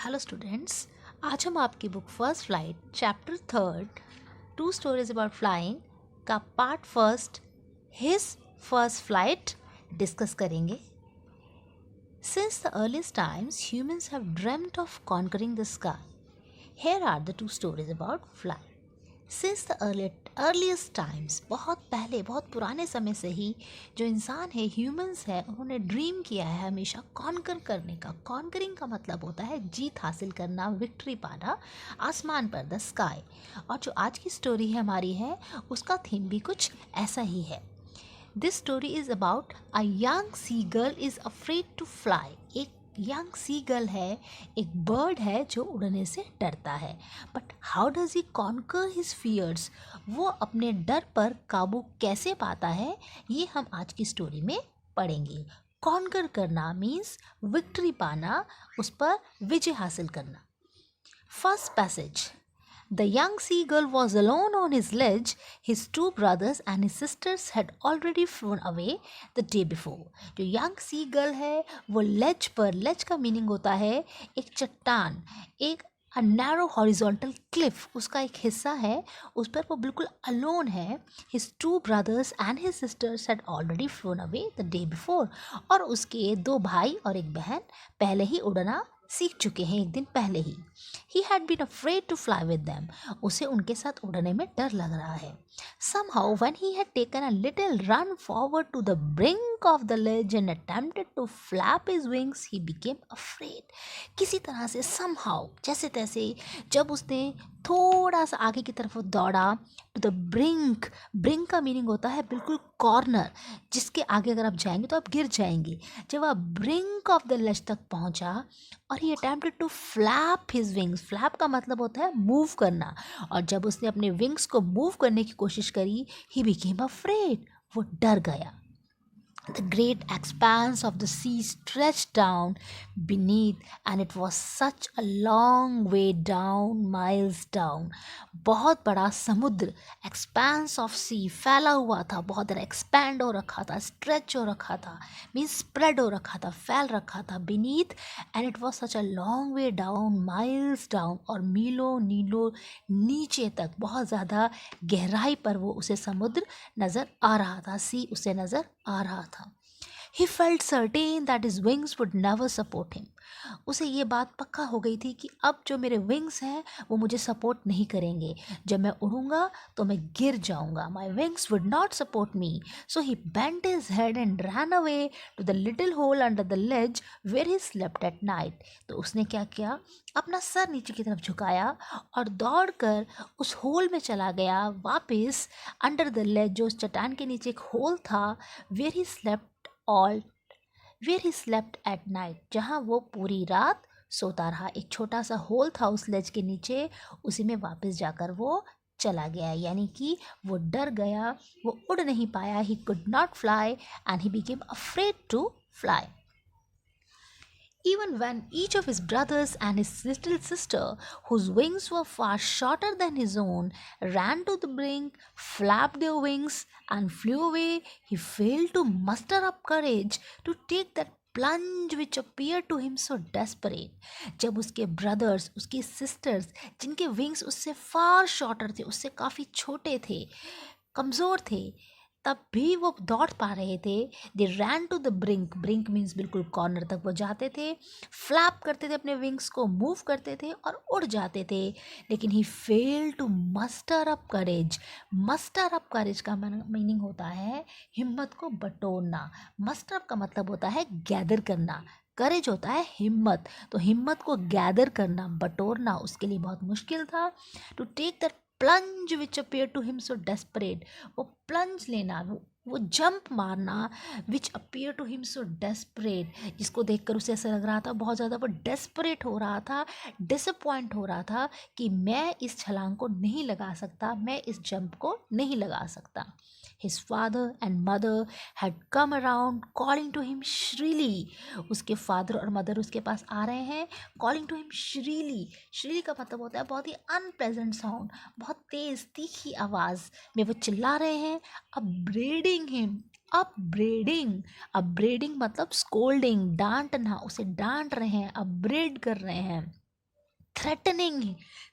Hello students. आज हम आपकी book first flight chapter third two stories about flying का part first his first flight discuss करेंगे। Since the earliest times humans have dreamed of conquering the sky. Here are the two stories about flying. Since the earliest times, बहुत पहले, बहुत पुराने समय से ही जो इंसान है, ह्यूमंस है, उन्होंने ड्रीम किया है हमेशा कॉन्कर करने का। कॉन्करिंग का मतलब होता है जीत हासिल करना, विक्ट्री पाना आसमान पर, द स्काई। और जो आज की स्टोरी है हमारी है, उसका थीम भी कुछ ऐसा ही है। This story is about a young seagull is afraid to fly. एक यंग सी गर्ल है, एक बर्ड है जो उड़ने से डरता है। But how does he conquer his fears? वो अपने डर पर काबू कैसे पाता है, ये हम आज की स्टोरी में पढ़ेंगे। कॉन्कर करना मीन्स विक्ट्री पाना, उस पर विजय हासिल करना। First passage. The young seagull was alone on his ledge. His two brothers and his sisters had already flown away the day before. जो young seagull है वो ledge पर, ledge का meaning होता है एक चट्टान, एक a narrow horizontal cliff, उसका एक हिस्सा है, उस पर वो बिल्कुल alone है। His two brothers and his sisters had already flown away the day before. और उसके दो भाई और एक बहन पहले ही उड़ना सीख चुके हैं, एक दिन पहले ही। He had been afraid to fly with them. उसे उनके साथ उड़ने में डर लग रहा है। Somehow, when he had taken a little run forward to the brink of the ledge and attempted to flap his wings, he became afraid. किसी तरह से somehow, जैसे तैसे, जब उसने थोड़ा सा आगे की तरफ दौड़ा, to the brink, brink का मीनिंग होता है बिल्कुल कॉर्नर, जिसके आगे अगर आप जाएंगे तो आप गिर जाएंगे। जब आप ब्रिंक ऑफ द ledge तक पहुंचा और he attempted to flap his wings, flap का मतलब होता है मूव करना, और जब उसने अपने विंग्स को मूव करने की कोशिश करी, ही बिकेम अफ्रेड, वो डर गया। The great expanse of the sea stretched down beneath, and it was such a long way down, miles down. बहुत बड़ा समुद्र, expanse of sea, फैला हुआ था, बहुत ज़्यादा expand हो रखा था, stretch हो रखा था, means spread हो रखा था, फैल रखा था, beneath, and it was such a long way down, miles down, और मीलों नीलों नीचे तक, बहुत ज़्यादा गहराई पर वो उसे समुद्र नज़र आ रहा था, सी उसे नज़र आ रहा था। He felt certain that his wings would never support him. उसे ये बात पक्का हो गई थी कि अब जो मेरे विंग्स हैं वो मुझे सपोर्ट नहीं करेंगे, जब मैं उड़ूंगा तो मैं गिर जाऊंगा। My wings would not support me. So he bent his head and ran away to the little hole under the ledge where he slept at night. तो उसने क्या किया, अपना सर नीचे की तरफ झुकाया और दौड़कर उस होल में चला गया वापस, अंडर द लेज, जो उस चट्टान के नीचे एक होल था, where he slept all where he slept at night, जहाँ वो पूरी रात सोता रहा। एक छोटा सा होल था उस लेज के नीचे, उसी में वापस जाकर वो चला गया, यानी कि वो डर गया, वो उड़ नहीं पाया। He could not fly and he became afraid to fly. Even when each of his brothers and his little sister, whose wings were far shorter than his own, ran to the brink, flapped their wings, and flew away, he failed to muster up courage to take that plunge which appeared to him so desperate. जब उसके brothers, उसकी sisters, जिनके wings उससे फार shorter थे, उससे काफ़ी छोटे थे, कमज़ोर थे, तब भी वो दौड़ पा रहे थे। They ran to the brink, brink means बिल्कुल कॉर्नर तक वो जाते थे, फ्लैप करते थे, अपने विंग्स को मूव करते थे और उड़ जाते थे, लेकिन he fail to muster up courage. Muster up courage का मीनिंग होता है हिम्मत को बटोरना। मस्टर अप का मतलब होता है गैदर करना, करेज होता है हिम्मत, तो हिम्मत को गैदर करना, बटोरना उसके लिए बहुत मुश्किल था। To take that plunge which appear to him so desperate, वो प्लंज लेना, वो जंप मारना, which appear to him so desperate, जिसको देखकर उसे ऐसा लग रहा था बहुत ज़्यादा वो डेस्परेट हो रहा था, डिसअपॉइंट हो रहा था कि मैं इस छलांग को नहीं लगा सकता, मैं इस जंप को नहीं लगा सकता। His father and mother had come around calling to him shrilly. उसके फादर और मदर उसके पास आ रहे हैं, calling to him shrilly. shrilly का मतलब होता है बहुत ही unpleasant sound, बहुत तेज़ तीखी आवाज़ में वो चिल्ला रहे हैं। upbraiding him, अपब्रेडिंग मतलब स्कोल्डिंग, डांटना, उसे डांट रहे हैं, अपब्रेड कर रहे हैं। थ्रेटनिंग।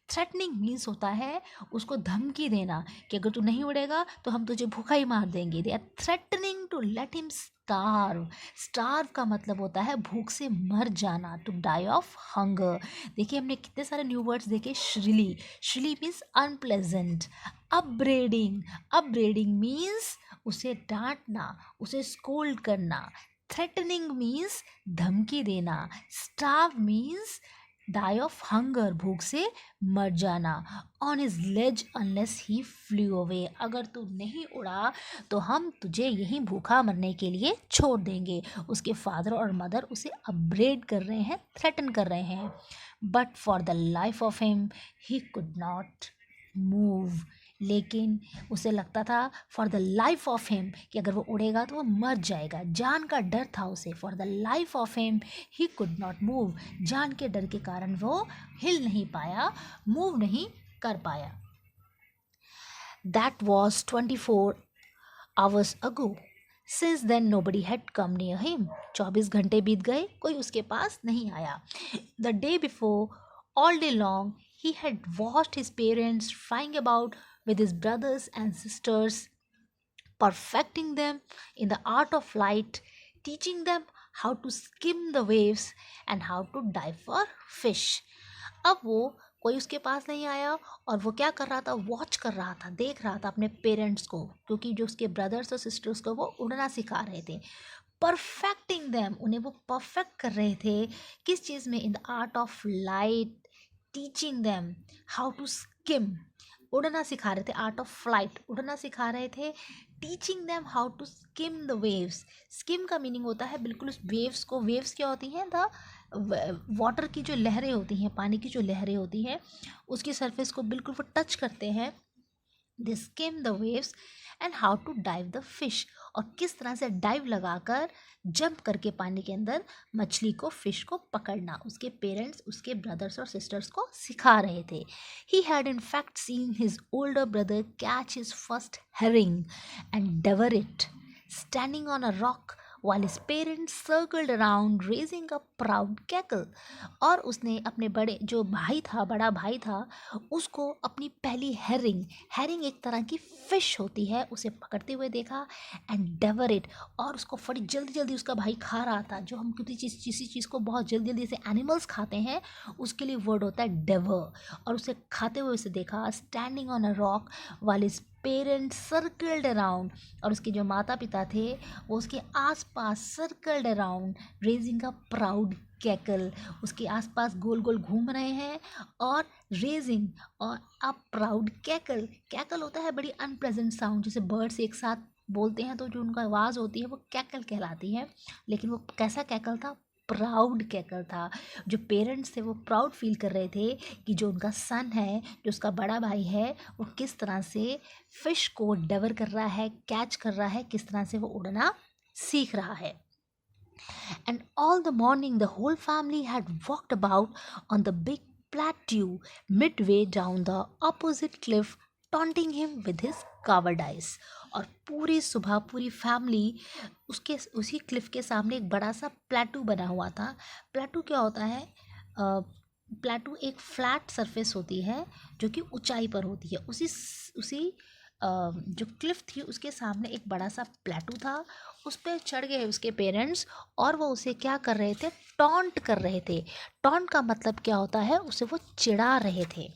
थ्रेटनिंग मीन्स होता है उसको धमकी देना कि अगर तू नहीं उड़ेगा तो हम तुझे भूखा ही मार देंगे। They are threatening to let him starve. Starve का मतलब होता है भूख से मर जाना, टू डाई ऑफ हंगर। देखिए हमने कितने सारे न्यू वर्ड्स देखे। Shrilly, shrilly means unpleasant. Upbraiding, upbraiding means उसे डांटना, उसे स्कोल्ड करना। थ्रेटनिंग मीन्स धमकी देना। Starve means die of hunger, भूख से मर जाना। On his ledge unless he flew away, अगर तू नहीं उड़ा तो हम तुझे यहीं भूखा मरने के लिए छोड़ देंगे। उसके फादर और मदर उसे अपब्रेड कर रहे हैं, थ्रेटन कर रहे हैं। But for the life of him he could not move, लेकिन उसे लगता था for the life of him कि अगर वो उड़ेगा तो वो मर जाएगा। जान का डर था उसे। For the life of him he could not move, जान के डर के कारण वो हिल नहीं पाया, मूव नहीं कर पाया। That was 24 hours ago. Since then nobody had come near him. 24 घंटे बीत गए, कोई उसके पास नहीं आया। The day before, all day long, he had watched his parents flying about with his brothers and sisters, perfecting them in the art of flight, teaching them how to skim the waves and how to dive for fish. अब वो कोई उसके पास नहीं आया और वो क्या कर रहा था, वॉच कर रहा था, देख रहा था अपने पेरेंट्स को, क्योंकि जो उसके ब्रदर्स और सिस्टर्स को वो उड़ना सिखा रहे थे। परफेक्टिंग देम, उन्हें वो परफेक्ट कर रहे थे किस चीज़ में, in the art of light. Teaching them how to skim, उड़ना सिखा रहे थे। आर्ट ऑफ फ्लाइट, उड़ना सिखा रहे थे। Teaching them how to skim the waves, skim का मीनिंग होता है बिल्कुल उस वेव्स को, वेव्स क्या होती हैं, द वाटर की जो लहरें होती हैं, पानी की जो लहरें होती हैं उसकी सरफेस को बिल्कुल वो टच करते हैं। They skim the waves and how to dive the fish, और किस तरह से डाइव लगाकर जंप करके पानी के अंदर मछली को, फिश को पकड़ना उसके पेरेंट्स, उसके ब्रदर्स और सिस्टर्स को सिखा रहे थे। He had in fact seen his older brother catch his first herring and devour it standing on a rock while his parents circled around raising a proud cackle। और उसने अपने जो बड़ा भाई था उसको अपनी पहली हेरिंग, हेरिंग एक तरह की फिश होती है, उसे पकड़ते हुए देखा। एंड डेवर इट, और उसको बड़ी जल्दी जल्दी उसका भाई खा रहा था। जो हम किसी चीज़ को बहुत जल्दी जल्दी से एनिमल्स खाते हैं उसके लिए वर्ड होता है डेवर, और उसे खाते हुए उसे देखा। Standing on a rock while his parents circled around, और उसके जो माता पिता थे वो उसके आसपास circled around raising a proud cackle, उसके आसपास गोल गोल घूम रहे हैं और रेजिंग और अ प्राउड कैकल। कैकल होता है बड़ी अनप्लेजेंट साउंड, जैसे बर्ड्स एक साथ बोलते हैं तो जो उनका आवाज़ होती है वो कैकल कहलाती है। लेकिन वो कैसा कैकल था, प्राउड कैकल था। जो पेरेंट्स थे वो प्राउड फील कर रहे थे कि जो उनका सन है, जो उसका बड़ा भाई है, वो किस तरह से फिश को डेवर कर रहा है, कैच कर रहा है, किस तरह से वो उड़ना सीख रहा है। And all the morning the whole family had walked about on the big plateau midway down the opposite cliff, taunting him with his cowardice। और पूरी सुबह पूरी फैमिली उसी क्लिफ के सामने एक बड़ा सा प्लेटू बना हुआ था। प्लेटू क्या होता है, प्लेटू एक फ्लैट सरफेस होती है जो कि ऊंचाई पर होती है। उसी जो क्लिफ थी उसके सामने एक बड़ा सा प्लेटू था, उस पर चढ़ गए उसके पेरेंट्स और वो उसे क्या कर रहे थे, टॉन्ट कर रहे थे। टॉन्ट का मतलब क्या होता है, उसे वो चिढ़ा रहे थे।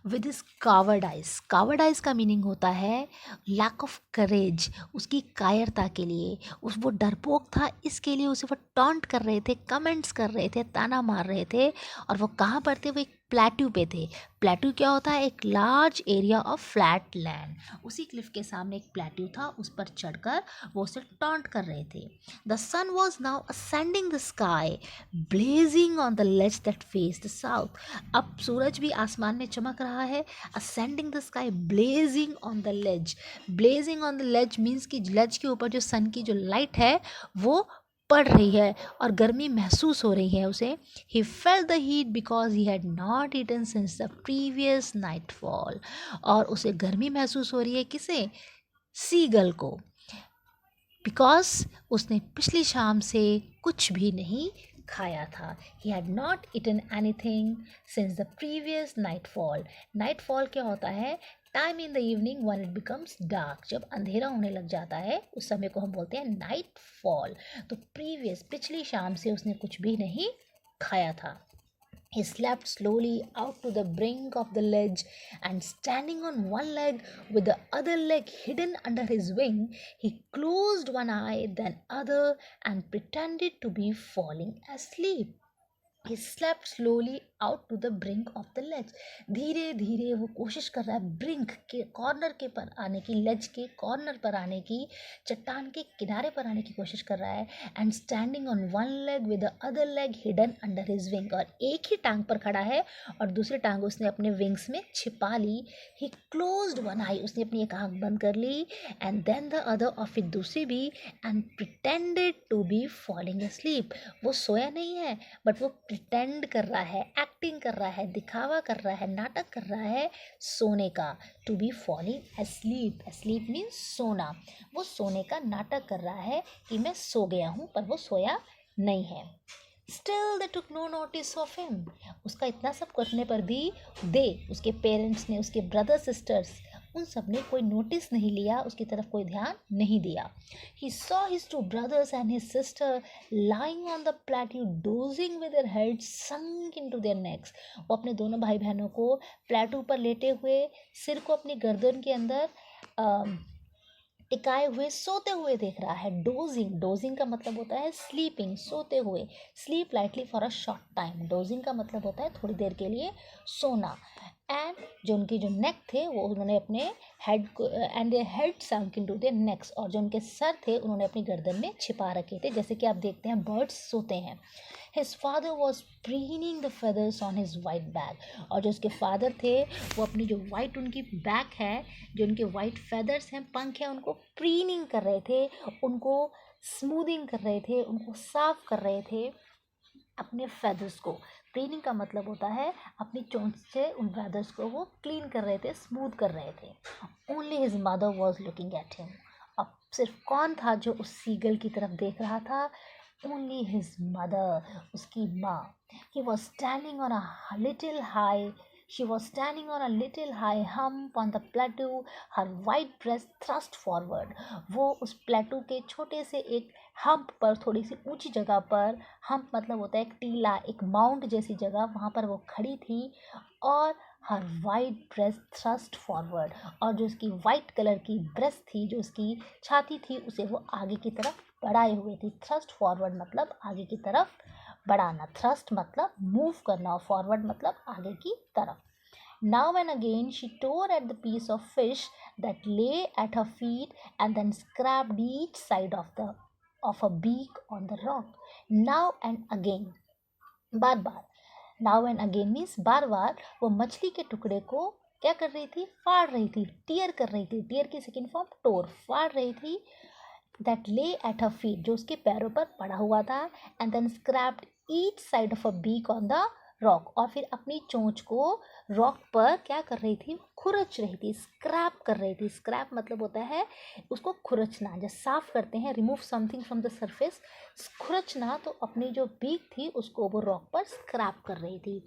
विद इज कावर्डाइज, कावर्डाइज का मीनिंग होता है लैक ऑफ करेज, उसकी कायरता के लिए। वो डरपोक था, इसके लिए उसे वो टॉन्ट कर रहे थे, कमेंट्स कर रहे थे, ताना मार रहे थे। और वो कहाँ पर थे, वो एक प्लेटू पे थे। प्लेटू क्या होता है, एक large area of flat land. उसी क्लिफ के सामने एक प्लेटू था, उस पर चढ़कर वो उसे टॉन्ट कर रहे थे। The sun was now ascending the sky blazing on the ledge that face the south. अब सूरज भी आसमान में चमक रहा है। Ascending the sky blazing on the ledge, blazing on the ledge means कि लेज के ऊपर जो सन की जो लाइट है वो पड़ रही है और गर्मी महसूस हो रही है उसे। He felt the heat because he had not eaten since the previous nightfall, और उसे गर्मी महसूस हो रही है, किसे, सीगल को, बिकॉज उसने पिछली शाम से कुछ भी नहीं खाया था. He had not eaten anything since the previous nightfall. Nightfall क्या होता है? Time in the evening when it becomes dark. जब अंधेरा होने लग जाता है उस समय को हम बोलते हैं नाइट फॉल. तो प्रीवियस पिछली शाम से उसने कुछ भी नहीं खाया था. He slept slowly out to the brink of the ledge, and standing on one leg with the other leg hidden under his wing, he closed one eye, then other, and pretended to be falling asleep. He slept slowly out to the brink of the ledge. धीरे धीरे वो कोशिश कर रहा है brink के corner के पर आने की, लेज के कॉर्नर पर आने की, चट्टान के किनारे पर आने की कोशिश कर रहा है. And standing on one leg with the other leg hidden under his wing. और एक ही टांग पर खड़ा है और दूसरी टांग उसने अपने विंग्स में छिपा ली. ही क्लोज्ड वन आई, उसने अपनी एक आंख बंद कर ली. एंड देन द अदर, और फिर दूसरी भी. And pretended to be falling asleep. वो सोया नहीं है बट वो प्रिटेंड कर रहा है, एक्टिंग कर रहा है, दिखावा कर रहा है, नाटक कर रहा है सोने का. To be falling asleep. Asleep means सोना. वो सोने का नाटक कर रहा है कि मैं सो गया हूँ, पर वो सोया नहीं है. Still they took no notice of him. उसका इतना सब करने पर भी उसके पेरेंट्स ने, उसके ब्रदर सिस्टर्स, उन सब ने कोई नोटिस नहीं लिया, उसकी तरफ कोई ध्यान नहीं दिया. He saw his two brothers and his sister lying on the plateau dozing with their heads sunk into their necks. वो अपने दोनों भाई बहनों को प्लेटू पर लेटे हुए, सिर को अपनी गर्दन के अंदर टिकाए हुए सोते हुए देख रहा है. डोजिंग का मतलब होता है स्लीपिंग, सोते हुए. Sleep lightly for a short time. Dosing का मतलब होता है थोड़ी देर के लिए सोना. एंड जो उनकी जो नेक थे वो उन्होंने अपने हेड को, and their head sunk into their next, और जो उनके सर थे उन्होंने अपनी गर्दन में छिपा रखे थे, जैसे कि आप देखते हैं बर्ड्स सोते हैं. His father was preening the feathers on his white bag. और जो उसके फादर थे वो अपनी जो वाइट उनकी बैक है, जो उनके वाइट फेदर्स हैं, पंख हैं, उनको प्रीनिंग कर रहे थे, उनको स्मूदिंग कर रहे थे, उनको साफ कर रहे थे अपने फेदर्स को. प्रीनिंग का मतलब होता है अपनी चोंच से उन फेदर्स को वो क्लीन कर रहे थे, स्मूथ कर रहे थे. Only his mother was looking at him. अब सिर्फ कौन था जो उस सीगल की तरफ देख रहा था? ओनली हिज मदर, उसकी माँ. He was standing on a little high She was standing on a little high hump on the plateau, her white breast thrust forward. वो उस प्लेटू के छोटे से एक हम्प पर, थोड़ी सी ऊंची जगह पर, हम्प मतलब होता है एक टीला, एक माउंट जैसी जगह, वहाँ पर वो खड़ी थी. और हर वाइट ब्रेस्ट थ्रस्ट फॉरवर्ड, और जो उसकी वाइट कलर की ब्रेस्ट थी, जो उसकी छाती थी, उसे वो आगे की तरफ बढ़ाए हुए थी. थ्रस्ट फॉरवर्ड मतलब आगे की तरफ बढ़ाना. थ्रस्ट मतलब मूव करना, और फॉरवर्ड मतलब आगे की तरफ. Now and again she tore at the piece of fish that lay at her feet, and then scraped each side of a beak on the rock. Now and again, bar bar. Now and again means बार बार वो मछली के टुकड़े को क्या कर रही थी? फाड़ रही थी, टीयर कर रही थी. टीयर की सेकेंड फॉर्म टोर, फाड़ रही थी. दैट ले एट हर फीट, जो उसके पैरों पर पड़ा हुआ था. And then scraped each side of a beak on the rock, और फिर अपनी चोंच को रॉक पर क्या कर रही थी? खुरच रही थी, स्क्रैप कर रही थी. स्क्रैप मतलब होता है उसको खुरचना, जब साफ करते हैं, remove something from the surface. खुरचना, तो अपनी जो बीक थी उसको वो रॉक पर स्क्रैप कर रही थी.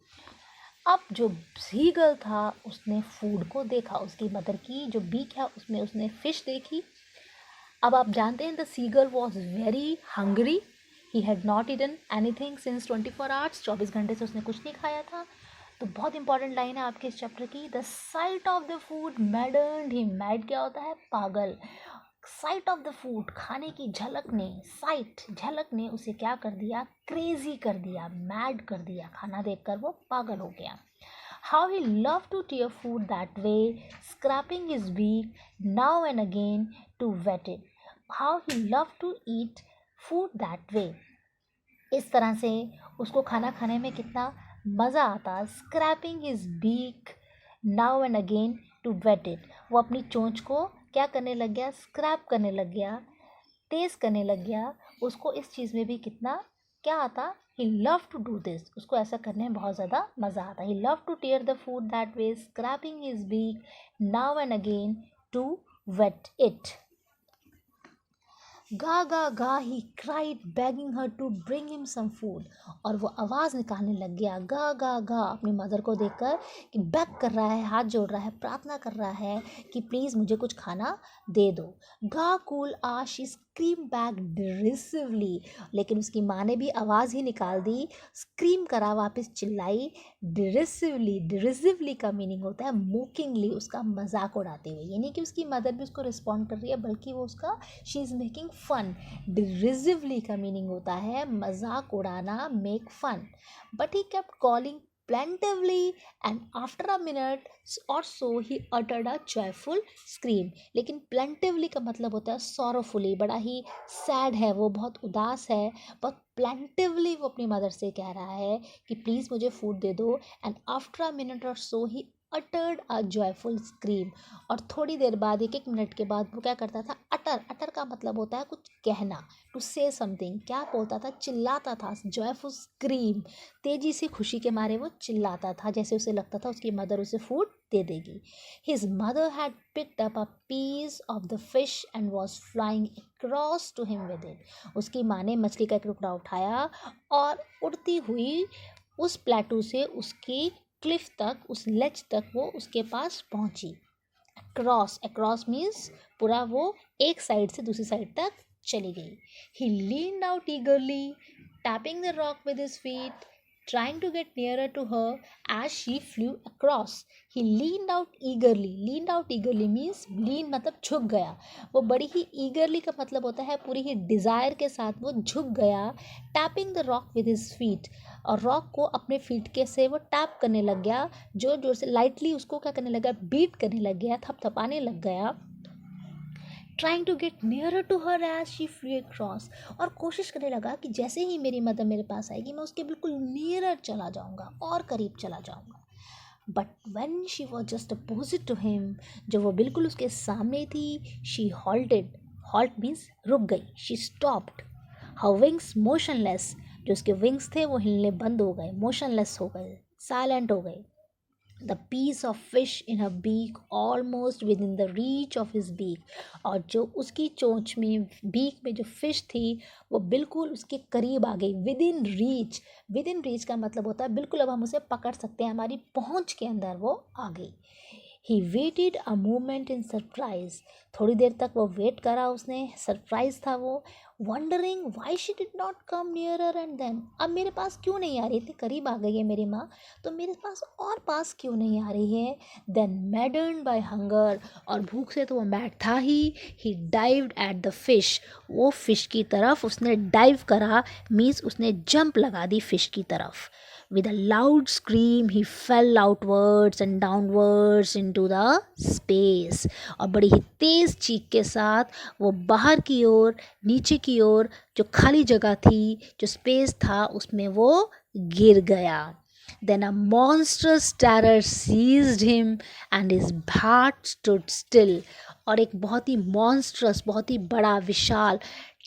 अब जो सीगल था उसने फूड को देखा, उसकी मदर की जो बीक है उसमें उसने फिश देखी. अब आप जानते हैं the seagull was very hungry. He had not eaten anything since 24 hours. 24 घंटे से उसने कुछ नहीं खाया था. तो बहुत इंपॉर्टेंट लाइन है आपके इस चैप्टर की. The sight of the food maddened him. Mad क्या होता है? पागल. साइट ऑफ द फूड, खाने की झलक ने, साइट झलक ने उसे क्या कर दिया? क्रेजी कर दिया, मैड कर दिया. खाना देखकर वो पागल हो गया. How he loved to tear food that way, scraping his beak now and again to wet it. How he loved to eat food that way. इस तरह से उसको खाना खाने में कितना मज़ा आता. Scraping his beak now and again to wet it. वो अपनी चोंच को क्या करने लग गया? स्क्रैप करने लग गया, तेज़ करने लग गया. उसको इस चीज़ में भी कितना क्या आता? He loved to do this. उसको ऐसा करने में बहुत ज़्यादा मज़ा आता. He loved to tear the food that way, scraping his beak now and again to wet it. गा गा गा he cried begging her to bring him some food. और वो आवाज़ निकालने लग गया गा गा गा अपनी मदर को देखकर कि बेग कर रहा है, हाथ जोड़ रहा है, प्रार्थना कर रहा है कि प्लीज़ मुझे कुछ खाना दे दो। गा cool ah she scream back derisively. लेकिन उसकी माँ ने भी आवाज़ ही निकाल दी, स्क्रीम करा, वापस चिल्लाई डिरिसिवली। डिरिसिवली का मीनिंग होता है मोकिंगली, उसका मजाक उड़ाते हुए। ये नहीं कि उसकी मदर भी उसको रिस्पॉन्ड कर रही है, बल्कि वो उसका she is making fun. Derisively का मीनिंग होता है मजाक उड़ाना, make fun. But he kept calling plaintively and after a minute or so he uttered a joyful scream। लेकिन plaintively का मतलब होता है sorrowfully, बड़ा ही सैड है वो, बहुत उदास है। बहुत plaintively वो अपनी मदर से कह रहा है कि प्लीज़ मुझे फूड दे दो। एंड आफ्टर अ मिनट और so he uttered a joyful scream. और थोड़ी देर बाद, एक एक मिनट के बाद वो क्या करता था, अटर। अटर का मतलब होता है कुछ कहना, टू से समथिंग। क्या बोलता था, चिल्लाता था। जॉयफुल स्क्रीम, तेजी से खुशी के मारे वो चिल्लाता था, जैसे उसे लगता था उसकी मदर उसे फूड दे देगी। His mother had picked up a piece of the fish and was flying across to him with it. उसकी माँ ने मछली का एक टुकड़ा उठाया और उड़ती हुई उस प्लेटू से उसकी क्लिफ तक, उस लेज तक वो उसके पास पहुंची। अक्रॉस, अक्रॉस मीन्स पूरा वो एक साइड से दूसरी साइड तक चली गई। He leaned out eagerly tapping the rock with his feet, trying to get nearer to her as she flew across. He leaned out eagerly. Leaned out eagerly means lean मतलब झुक गया। वो बड़ी ही eagerly का मतलब होता है पूरी ही desire के साथ वो झुक गया। Tapping the rock with his feet, और रॉक को अपने फीट के से वो टैप करने लग गया, जोर जोर से, लाइटली उसको क्या करने लगा, बीट करने लग गया, थपथपाने लग गया। Trying to get nearer to her as she flew across, और कोशिश करने लगा कि जैसे ही मेरी मदर मेरे पास आएगी मैं उसके बिल्कुल नियरर चला जाऊंगा और करीब चला जाऊंगा। But when she was just opposite to him, जब वो बिल्कुल उसके सामने थी, शी हॉल्टेड। हॉल्ट मीन्स रुक गई। She stopped, her wings motionless, जो उसके विंग्स थे वो हिलने बंद हो गए, मोशनलेस हो गए, साइलेंट हो गए। the piece of fish in her beak almost within the reach of his beak, और जो उसकी चोंच में, बीक में जो फिश थी वो बिल्कुल उसके करीब आ गई। With in reach, with in reach का मतलब होता है बिल्कुल अब हम उसे पकड़ सकते हैं, हमारी पहुंच के अंदर वो आ गई। He waited a moment in surprise, थोड़ी देर तक वो वेट करा उसने, सरप्राइज था वो। Wondering why she did not come nearer and then, अब मेरे पास क्यों नहीं आ रही, इतनी करीब आ गई है मेरी माँ तो मेरे पास और पास क्यों नहीं आ रही है। देन मैडर्न बाय हंगर, और भूख से तो वो मैड था ही डाइव्ड एट द फिश, वो फिश की तरफ उसने डाइव करा, मीन्स उसने जंप लगा दी फिश की तरफ। With a loud scream he fell outwards and downwards into the space, और बड़ी ही तेज चीख के साथ वो बाहर की ओर, नीचे की ओर, जो खाली जगह थी, जो स्पेस था, उसमें वो गिर गया। Then a monstrous terror seized him and his heart stood still, और एक बहुत ही मॉन्स्ट्रस, बहुत ही बड़ा, विशाल,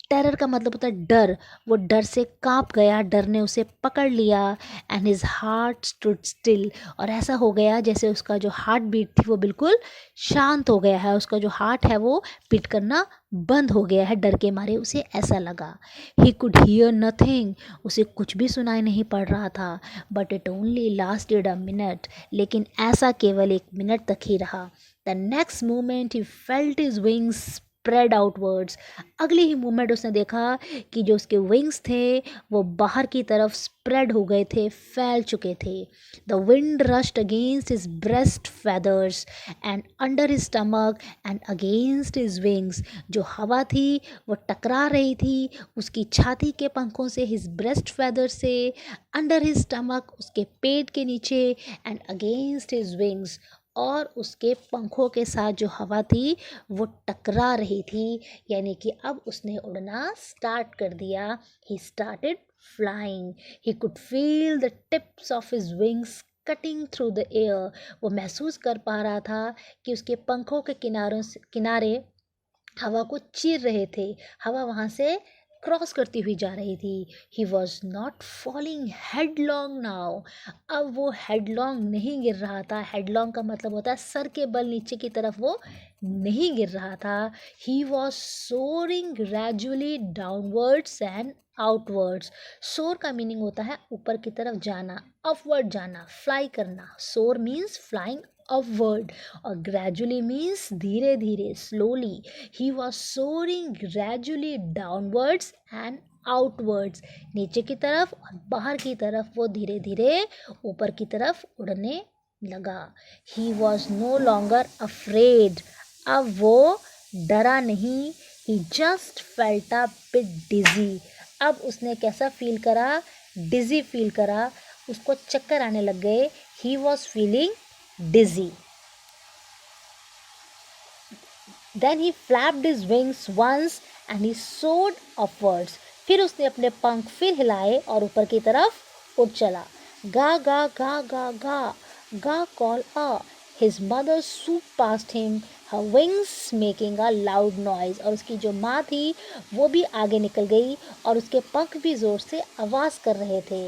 टेरर का मतलब होता है डर, वो डर से कांप गया, डर ने उसे पकड़ लिया। And his heart stood still, और ऐसा हो गया जैसे उसका जो हार्ट बीट थी वो बिल्कुल शांत हो गया है, उसका जो हार्ट है वो बीट करना बंद हो गया है, डर के मारे उसे ऐसा लगा। ही कुड हियर नथिंग, उसे कुछ भी सुनाई नहीं पड़ रहा था। But it only lasted a minute, लेकिन ऐसा केवल एक मिनट तक ही रहा। The next moment he felt his wings spread outwards, अगले ही मोमेंट उसने देखा कि जो उसके विंग्स थे वो बाहर की तरफ स्प्रेड हो गए थे, फैल चुके थे। The wind rushed against his breast feathers and under his stomach and against his wings, जो हवा थी वो टकरा रही थी उसकी छाती के पंखों से, हिज ब्रेस्ट फेदर से, अंडर हिज स्टमक उसके पेट के नीचे, एंड अगेंस्ट हिज विंग्स, और उसके पंखों के साथ जो हवा थी वो टकरा रही थी, यानी कि अब उसने उड़ना स्टार्ट कर दिया। He started flying, he could feel the tips of his wings cutting through the air, वो महसूस कर पा रहा था कि उसके पंखों के किनारे हवा को चीर रहे थे, हवा वहाँ से क्रॉस करती हुई जा रही थी। He was not falling headlong now. अब वो हेडलॉन्ग नहीं गिर रहा था। हेडलॉन्ग का मतलब होता है सर के बल नीचे की तरफ वो नहीं गिर रहा था। He was soaring gradually downwards and outwards. Soar का मीनिंग होता है ऊपर की तरफ जाना, अपवर्ड जाना, फ्लाई करना। सोर मीन्स फ्लाइंग अपवर्ड और ग्रेजुअली मीन्स धीरे धीरे, slowly. He was soaring gradually downwards and outwards. नीचे की तरफ और बाहर की तरफ वो धीरे धीरे ऊपर की तरफ उड़ने लगा। He was no longer afraid. अब वो डरा नहीं। He just felt a bit dizzy. अब उसने कैसा फील करा? डिजी फील करा। उसको चक्कर आने लग गए। He was feeling dizzy. Then he flapped his wings once and he soared upwards. फिर उसने अपने पंख फिर हिलाए और ऊपर की तरफ उड़ चला। गा गा गा गा गा गा call uh. His mother swooped past him, her wings making a loud noise. और उसकी जो माँ थी वो भी आगे निकल गई और उसके पंख भी जोर से आवाज़ कर रहे थे।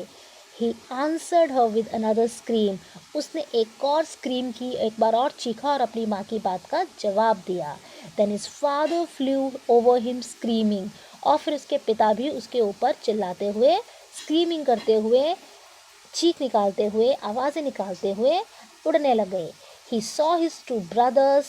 He answered her with another scream. उसने एक और स्क्रीम की, एक बार और चीखा और अपनी माँ की बात का जवाब दिया। Then his father flew over him screaming. और फिर उसके पिता भी उसके ऊपर चिल्लाते हुए, स्क्रीमिंग करते हुए, चीख निकालते हुए, आवाज़ें निकालते हुए उड़ने लगे। He saw his two brothers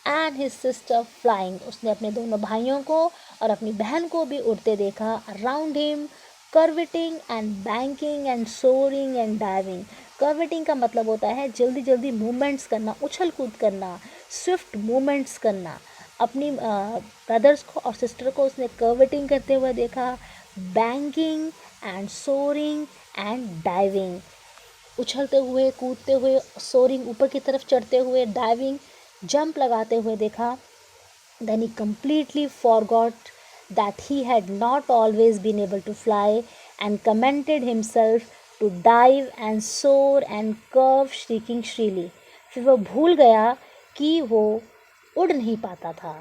and his sister flying. उसने अपने दोनों भाइयों को और अपनी बहन को भी उड़ते देखा। Around him, curveting and banking and soaring and diving. कर्वेटिंग का मतलब होता है जल्दी जल्दी मूवमेंट्स करना, उछल कूद करना, स्विफ्ट मूवमेंट्स करना। अपनी ब्रदर्स को और सिस्टर को उसने कर्वेटिंग करते हुए देखा। Banking and soaring and diving, उछलते हुए, कूदते हुए, सोरिंग ऊपर की तरफ चढ़ते हुए, डाइविंग जंप लगाते हुए देखा। Then he completely forgot that he had not always been able to fly and commended himself to dive and soar and curve shrieking shrilly. फिर वो भूल गया कि वो उड़ नहीं पाता था,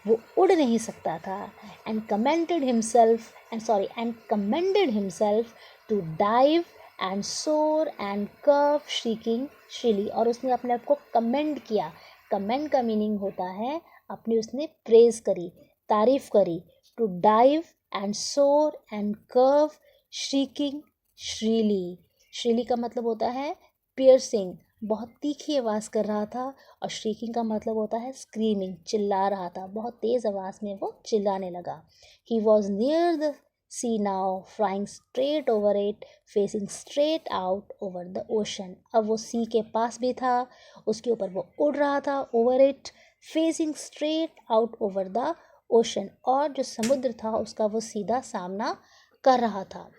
वो उड़ नहीं सकता था। and commended himself and commended himself to dive and soar and curve shrieking shrilly. और उसने अपने आप को कमेंड किया। कमेंड का मीनिंग होता है अपनी उसने प्रेज करी, तारीफ करी। टू डाइव एंड सोर एंड कर्व श्रीकिंग श्रीली। श्रीली का मतलब होता है पियर्सिंग, बहुत तीखी आवाज़ कर रहा था। और श्रीकिंग का मतलब होता है स्क्रीमिंग, चिल्ला रहा था, बहुत तेज़ आवाज़ में वो चिल्लाने लगा। He was near the sea now, flying straight over it, facing straight out over the ocean. अब वो सी के पास भी था, उसके ऊपर वो उड़ रहा था, over it, facing straight out over the ocean. और जो समुद्र था उसका वो सीधा सामना कर रहा था।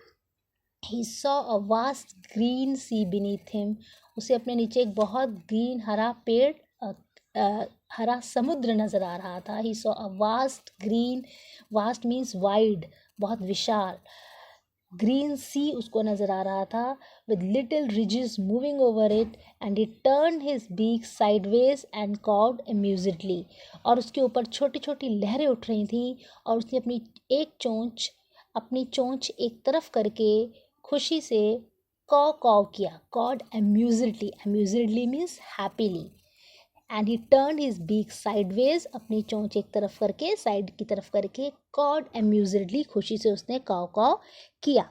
He saw a vast green sea beneath him. उसे अपने नीचे एक बहुत ग्रीन हरा पेड़ हरा समुद्र नज़र आ रहा था। He saw a vast green, vast means wide, बहुत विशाल। ग्रीन सी उसको नज़र आ रहा था with little ridges moving over it and he turned his beak sideways and cawed amusedly. और उसके ऊपर छोटी छोटी लहरें उठ रही थीं और उसने अपनी चोंच एक तरफ करके खुशी से कॉ किया। cawed amusedly. Amusedly means happily. And he turn his beak sideways, अपनी चोंच एक तरफ करके, साइड की तरफ करके, कॉड एम्यूजडली, खुशी से उसने काव काव किया।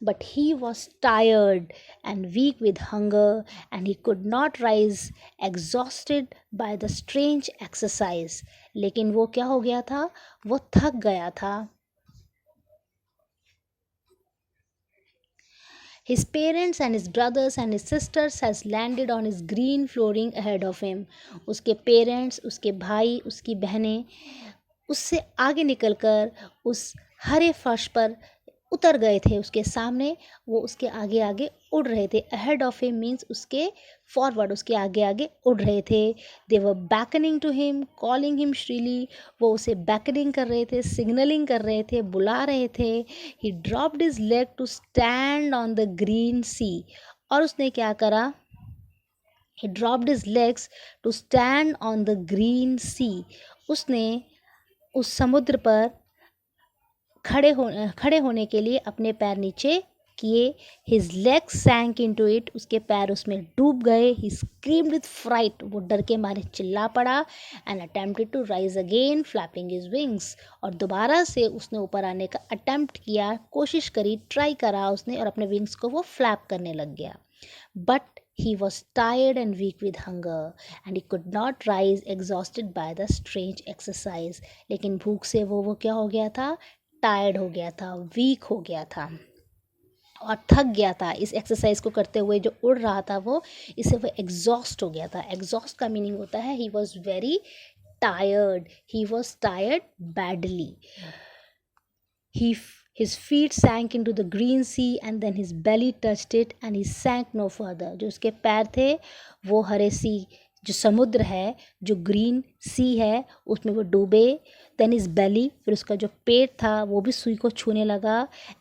But he was tired and weak with hunger and he could not rise, exhausted by the strange exercise. लेकिन वो क्या हो गया था? वो थक गया था। His parents and his brothers and his sisters has landed on his green flooring ahead of him. उसके पेरेंट्स, उसके भाई, उसकी बहनें उससे आगे निकलकर उस हरे फर्श पर उतर गए थे उसके सामने। वो उसके आगे आगे उड़ रहे थे। अहेड ऑफ हिम मीन्स उसके फॉरवर्ड, उसके आगे आगे उड़ रहे थे। They were beckoning to him, calling him shrilly. वो उसे बैकनिंग कर रहे थे, सिग्नलिंग कर रहे थे, बुला रहे थे। He dropped his leg to stand on the green sea. और उसने क्या करा? He dropped his legs to stand on the green sea. उसने उस समुद्र पर खड़े होने के लिए अपने पैर नीचे किए। हिज लेग्स सैंक इनटू इट, उसके पैर उसमें डूब गए। ही स्क्रीम्ड विथ फ्राइट, वो डर के मारे चिल्ला पड़ा। And attempted to rise again flapping his wings, और दोबारा से उसने ऊपर आने का अटेम्प्ट किया, कोशिश करी, ट्राई करा उसने, और अपने विंग्स को वो फ्लैप करने लग गया। But he was tired and weak with hunger and he could not rise, exhausted by the strange exercise. लेकिन भूख से वो क्या हो गया था, टायर्ड हो गया था, वीक हो गया था और थक गया था इस एक्सरसाइज को करते हुए। जो उड़ रहा था वो, इससे वो एग्जॉस्ट हो गया था। एग्जॉस्ट का मीनिंग होता है he was very tired, he was tired badly. His feet sank into the green sea and then his belly touched it and he sank no further. जो उसके पैर थे वो हरे सी, जो समुद्र है, जो ग्रीन सी है, उसमें वो डूबे। देन his belly, फिर उसका जो पेट था वो भी सुई को छूने लगा।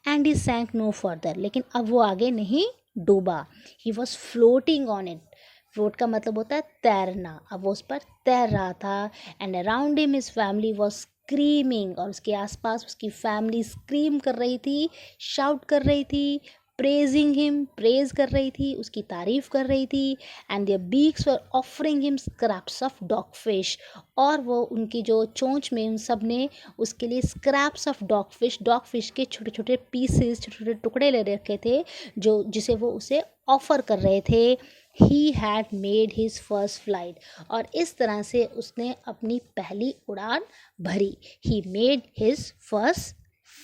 And he sank no further, लेकिन अब वो आगे नहीं डूबा। He was floating on it. Float का मतलब होता है तैरना। अब वो उस पर तैर रहा था। And around him his family was screaming, और उसके आसपास उसकी फैमिली स्क्रीम कर रही थी, शाउट कर रही थी, प्रेजिंग हिम, प्रेज कर रही थी, उसकी तारीफ कर रही थी। And their beaks were offering him scraps of dogfish, और वो उनकी जो चोंच में उन सब ने उसके लिए स्क्रैप्स ऑफ डॉग फिश के छोटे छोटे पीसेस, छोटे छोटे टुकड़े ले रखे थे, जो जिसे वो उसे ऑफ़र कर रहे थे। He had made his first flight, और इस तरह से उसने अपनी पहली उड़ान भरी। He made his first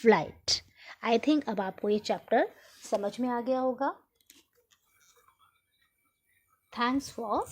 flight. I think अब आपको ये चैप्टर समझ में आ गया होगा। Thanks for